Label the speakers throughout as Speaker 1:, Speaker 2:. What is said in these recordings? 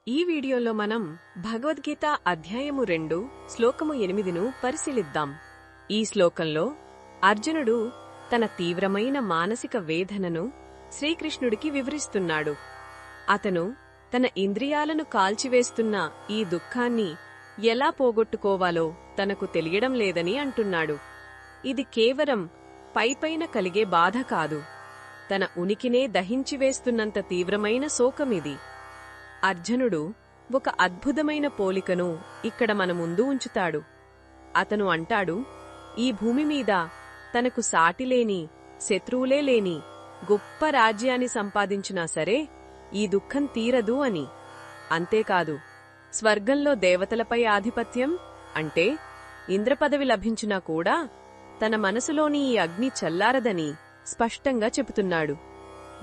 Speaker 1: ఈ వీడియోలో మనం భగవద్గీత అధ్యాయము 2 శ్లోకము 8ను పరిశీలిద్దాం. ఈ శ్లోకంలో అర్జునుడు తన తీవ్రమైన మానసిక వేదనను శ్రీకృష్ణుడికి వివరిస్తున్నాడు. అతను తన ఇంద్రియాలను కాల్చివేస్తున్న ఈ దుఃఖాన్ని ఎలా పోగొట్టుకోవాలో తనకు తెలియడం లేదని అంటున్నాడు. ఇది కేవలం పైపైన కలిగే బాధ కాదు, తన ఉనికినే దహించివేస్తున్నంత తీవ్రమైన శోకమిది. అర్జునుడు ఒక అద్భుతమైన పోలికను ఇక్కడ మన ముందు ఉంచుతాడు. అతను అంటాడు, ఈ భూమి మీద తనకు సాటిలేని, శత్రువులే లేని గొప్ప రాజ్యాన్ని సంపాదించినా సరే ఈ దుఃఖం తీరదు అని. అంతేకాదు, స్వర్గంలో దేవతలపై ఆధిపత్యం అంటే ఇంద్రపదవి లభించినా కూడా తన మనసులోని ఈ అగ్ని చల్లారదని స్పష్టంగా చెబుతున్నాడు.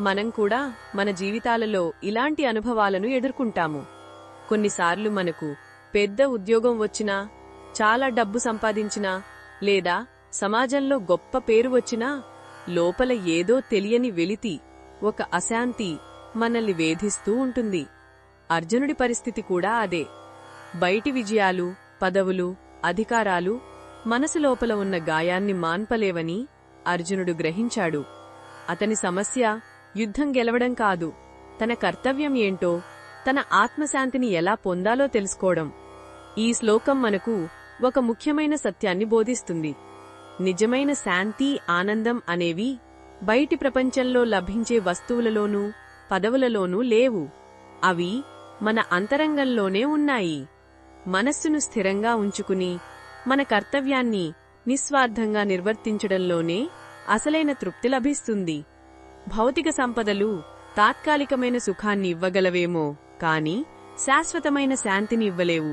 Speaker 1: మనం కూడా మన జీవితాలలో ఇలాంటి అనుభవాలను ఎదుర్కొంటాము. కొన్నిసార్లు మనకు పెద్ద ఉద్యోగం వచ్చినా, చాలా డబ్బు సంపాదించినా, లేదా సమాజంలో గొప్ప పేరు వచ్చినా లోపల ఏదో తెలియని వెలితి, ఒక అశాంతి మనల్ని వేధిస్తూ ఉంటుంది. అర్జునుడి పరిస్థితి కూడా అదే. బయటి విజయాలు, పదవులు, అధికారాలు మనసు లోపల ఉన్న గాయాన్ని మాన్పలేవని అర్జునుడు గ్రహించాడు. అతని సమస్య యుద్ధం గెలవడం కాదు, తన కర్తవ్యం ఏంటో, తన ఆత్మశాంతిని ఎలా పొందాలో తెలుసుకోవడం. ఈ శ్లోకం మనకు ఒక ముఖ్యమైన సత్యాన్ని బోధిస్తుంది. నిజమైన శాంతి, ఆనందం అనేవి బయటి ప్రపంచంలో లభించే వస్తువులలోనూ, పదవులలోనూ లేవు. అవి మన అంతరంగంలోనే ఉన్నాయి. మనస్సును స్థిరంగా ఉంచుకుని మన కర్తవ్యాన్ని నిస్వార్థంగా నిర్వర్తించడంలోనే అసలైన తృప్తి లభిస్తుంది. భౌతిక సంపదలు తాత్కాలికమైన సుఖాన్ని ఇవ్వగలవేమో, కాని శాశ్వతమైన శాంతిని ఇవ్వలేవు.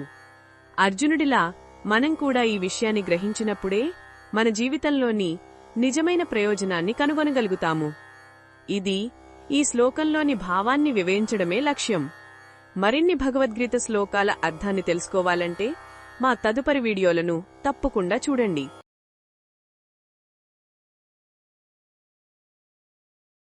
Speaker 1: అర్జునుడిలా మనం కూడా ఈ విషయాన్ని గ్రహించినప్పుడే మన జీవితంలోని నిజమైన ప్రయోజనాన్ని కనుగొనగలుగుతాము. ఇది ఈ శ్లోకంలోని భావాన్ని వివరించడమే లక్ష్యం. మరిన్ని భగవద్గీత శ్లోకాల అర్థాన్ని తెలుసుకోవాలంటే మా తదుపరి వీడియోలను తప్పకుండా చూడండి.